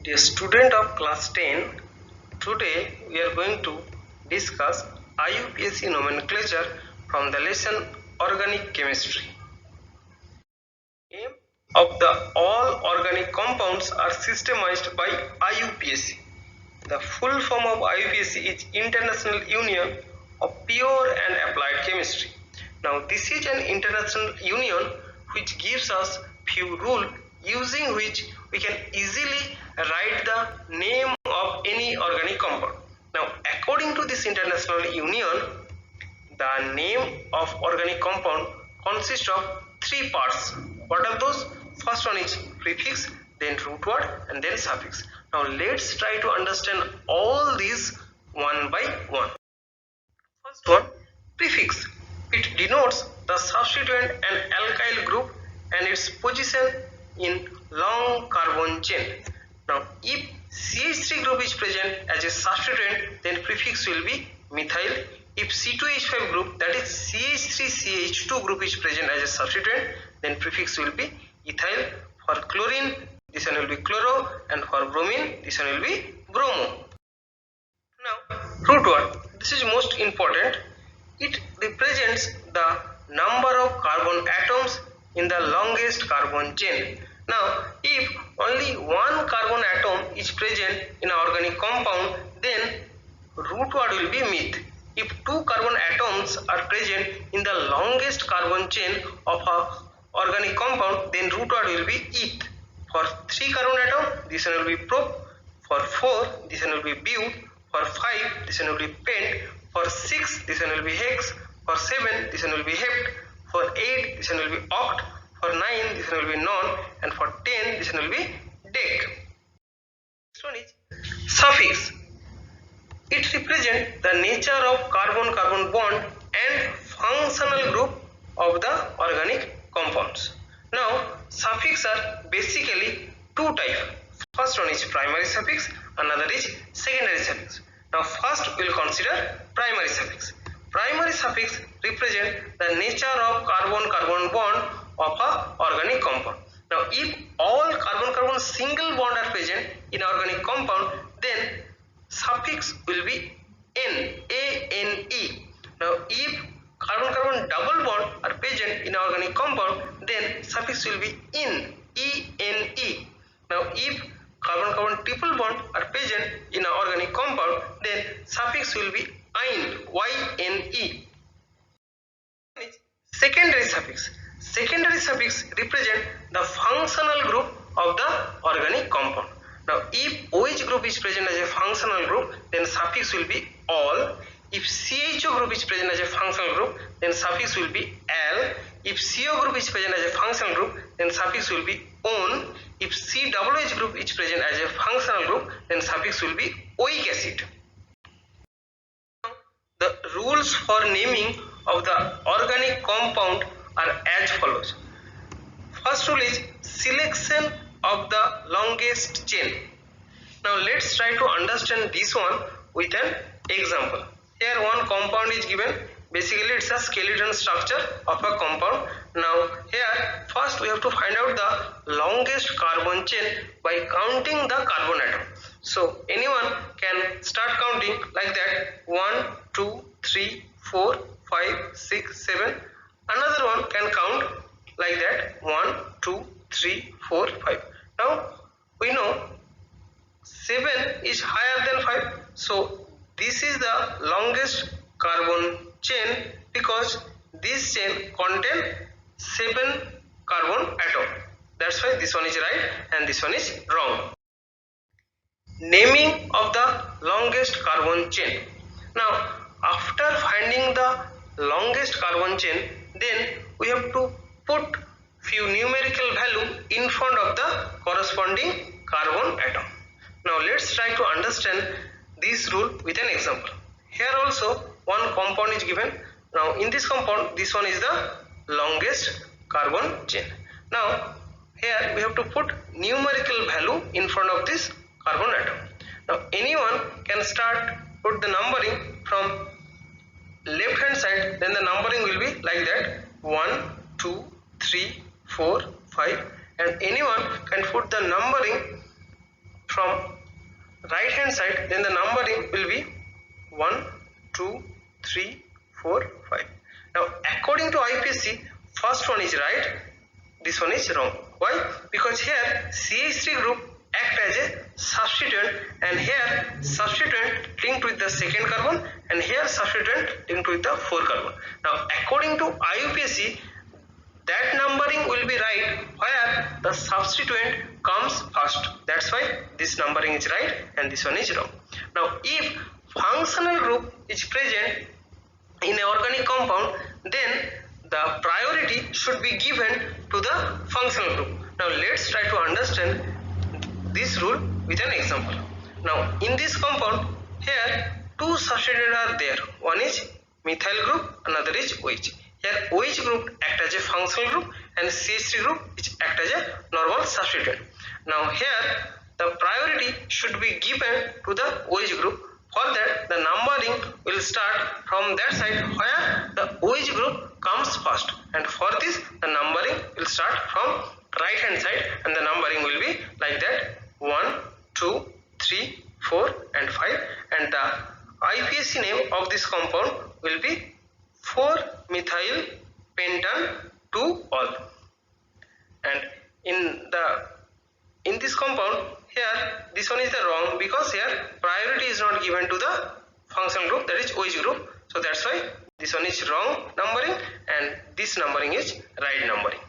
Dear student of class 10, today we are going to discuss IUPAC nomenclature from the lesson Organic Chemistry. Aim of the all organic compounds are systemized by IUPAC. The full form of IUPAC is International Union of Pure and Applied Chemistry. Now this is an international union which gives us few rules using which we can easily write the name of any organic compound. Now according to this international union, the name of organic compound consists of three parts. What are those? First one is prefix, then root word, and then suffix. Now let's try to understand all these one by one. First one, prefix. It denotes the substituent and alkyl group and its position in long carbon chain. Now if CH3 group is present as a substituent, then prefix will be methyl. If C2H5 group, that is CH3CH2 group is present as a substituent, then prefix will be ethyl. For chlorine, this one will be chloro, and for bromine, this one will be bromo. Now, root word. This is most important. It represents the number of carbon atoms in the longest carbon chain. Now, if only one carbon atom is present in an organic compound, then root word will be meth. If two carbon atoms are present in the longest carbon chain of a organic compound, then root word will be eth. For 3 carbon atom, this one will be prop. For 4, this one will be but. For 5, this one will be pent. For 6, this one will be hex. For 7, this one will be hept. For 8, this one will be oct. For 9, this one will be non. And for 10, this one will be dec. Next one is suffix. It represents the nature of carbon-carbon bond and functional group of the organic compounds. Now, suffix are basically two types. First one is primary suffix, another is secondary suffix. Now, first we will consider primary suffix. Primary suffix represent the nature of carbon-carbon bond of a organic compound. Now, if all carbon-carbon single bond are present in organic compound, then suffix will be N, A-N-E. Now, if carbon-carbon double bond are present in organic compound, then suffix will be in, E-N-E. Now, if carbon-carbon triple bond are present in an organic compound, then suffix will be ine, Y-N-E. Secondary suffix. Secondary suffix represent the functional group of the organic compound. Now, if OH group is present as a functional group, then suffix will be all. If CHO group is present as a functional group, then suffix will be al. If CO group is present as a functional group, then suffix will be on. If COOH group is present as a functional group, then suffix will be oic acid. The rules for naming of the organic compound are as follows. First rule is selection of the longest chain. Now let's try to understand this one with an example. Here one compound is given. Basically it's a skeleton structure of a compound. Now here first we have to find out the longest carbon chain by counting the carbon atom. So anyone can start counting like that. 1, 2, 3, 4, 5, 6, 7. Another one can count like that. 1, 2, 3, 4, 5. Now we know 7 is higher than 5. So this is the longest carbon chain because this chain contains 7 carbon atom. That's why this one is right and this one is wrong. Naming of the longest carbon chain. Now after finding the longest carbon chain, then we have to put few numerical value in front of the corresponding carbon atom. Now let's try to understand this rule with an example. Here also one compound is given. Now in this compound, this one is the longest carbon chain. Now here we have to put numerical value in front of this carbon atom. Now anyone can start put the numbering from left hand side, then the numbering will be like that. 1, 2, 3, 4, 5, and anyone can put the numbering from right hand side, then the numbering will be 1, 2, 3, 4, 5. Now according to IUPAC, first one is right, this one is wrong. Why? Because here CH3 group act as a substituent, and here substituent linked with the second carbon, and here substituent linked with the 4 carbon. Now according to IUPAC, that numbering will be right where the substituent comes first. That's why this numbering is right and this one is wrong. Now if functional group is present in an organic compound, then the priority should be given to the functional group. Now let's try to understand this rule with an example. Now in this compound, here two substituents are there. One is methyl group, another is OH. Here OH group act as a functional group and CH3 group which act as a normal substituent. Now here the priority should be given to the OH group. For that, the numbering will start from that side where the OH group comes first, and for this the numbering will start from right hand side, and the numbering will be like that: 1, 2, 3, 4 and 5, and the IUPAC name of this compound will be 4-methyl pentan 2-ol. And in this compound, here this one is the wrong, because here priority is not given to the functional group, that is OH group. So that's why this one is wrong numbering and this numbering is right numbering.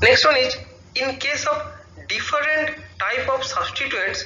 Next one is, in case of different type of substituents,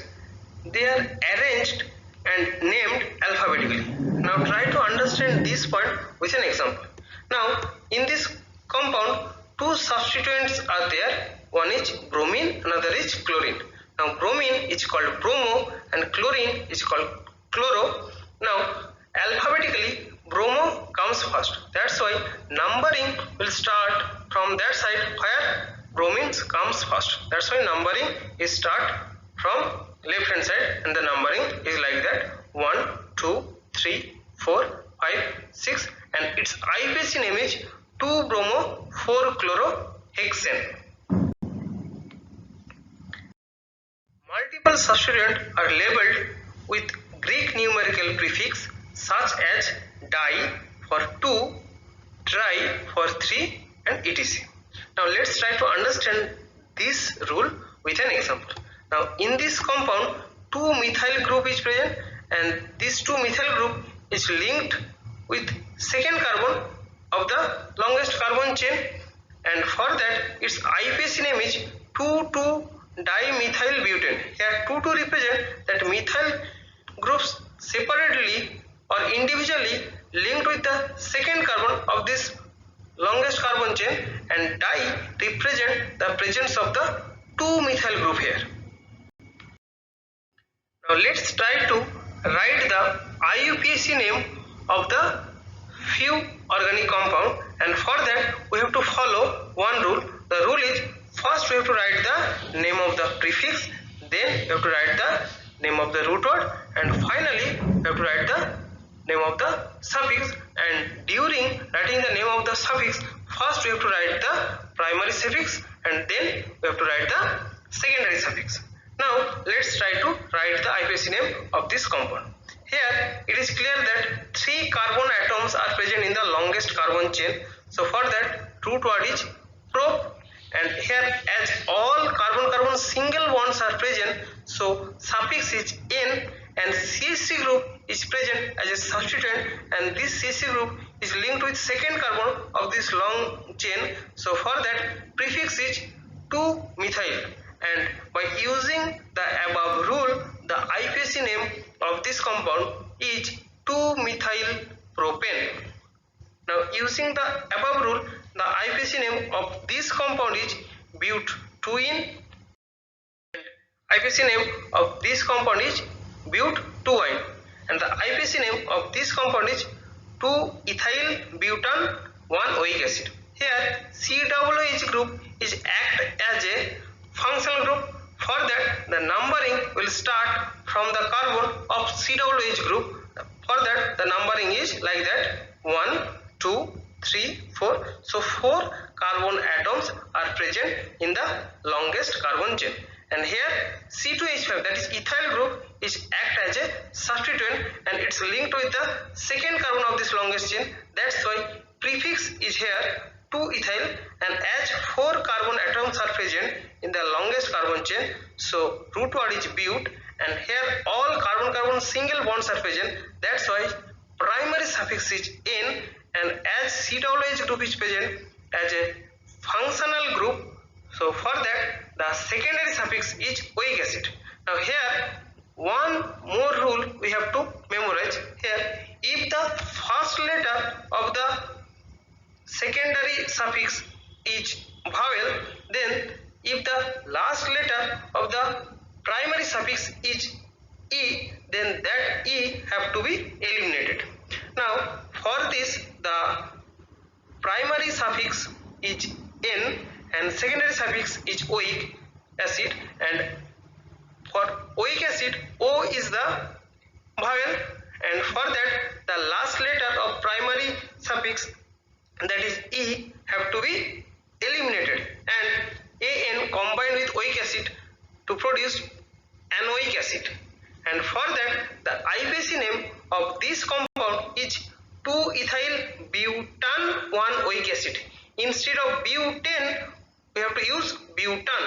they are arranged and named alphabetically. Now try to understand this point with an example. Now in this compound, two substituents are there. One is bromine, another is chlorine. Now bromine is called bromo and chlorine is called chloro. Now alphabetically bromo comes first. That's why numbering will start from that side where bromine comes first. That's why numbering is start from left hand side, and the numbering is like that: 1, 2, 3, 4, 5, 6, and its IUPAC name is 2-bromo-4-chlorohexane. Multiple substituents are labeled with Greek numerical prefix such as di for 2, tri for 3 and etc. Now let's try to understand this rule with an example. Now in this compound, 2-methyl group is present, and this 2-methyl group is linked with second carbon of the longest carbon chain, and for that its IUPAC name is 2,2-dimethyl-butane. Here 2,2 represent that methyl groups separately or individually linked with the second carbon of this longest carbon chain, and di represent the presence of the 2-methyl group here. Now let's try to write the IUPAC name of the few organic compound, and for that we have to follow one rule. The rule is, first we have to write the name of the prefix, then we have to write the name of the root word, and finally we have to write the name of the suffix. And during writing the name of the suffix, first we have to write the primary suffix and then we have to write the secondary suffix. Now let's try to write the IUPAC name of this compound. Here it is clear that 3 carbon atoms are present in the longest carbon chain. So for that root word is prop, and here as all carbon-carbon single bonds are present, so suffix is N, and CH3 group is present as a substituent, and this CH3 group is linked with second carbon of this long chain. So for that prefix is 2-methyl, and by using the above rule, the IUPAC name of this compound is 2-methyl-propane. Now using the above rule, the IUPAC name of this compound is but-2-ene, and IUPAC name of this compound is but-2-ine, and the IUPAC name of this compound is 2-ethyl-butan-1-oic acid. Here COOH group is act as a functional group. For that the numbering will start from the carbon of COOH group. For that the numbering is like that: 1, 2, 3, 4. So 4 carbon atoms are present in the longest carbon chain, and here C2H5, that is ethyl group, is act as a substituent and it's linked with the second carbon of this longest chain. That's why prefix is here 2-ethyl, and as 4 carbon atoms are present in the longest carbon chain, so root word is but, and here all carbon-carbon single bonds are present. That's why primary suffix is N, and as COOH group is present as a functional group, so for that the secondary suffix is oic acid. Now here one more rule we have to memorize here. If the first letter of the secondary suffix is vowel, then if the last letter of the primary suffix is E, then that E have to be eliminated. Now for this the primary suffix is N and secondary suffix is oic acid, and for oic acid O is the vowel, and for that the last letter of primary suffix, that is E, have to be eliminated, and An combined with oic acid to produce anoic acid, and for that the IUPAC name of this compound is 2-ethyl butan 1-oic acid. Instead of butane we have to use butan,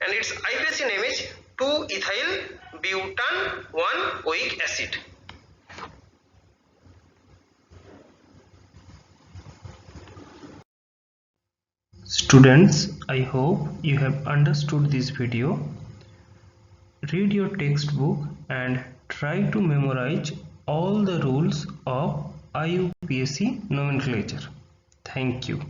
and its IUPAC name is 2-ethyl butan 1-oic acid. Students, I hope you have understood this video. Read your textbook and try to memorize all the rules of IUPAC nomenclature. Thank you.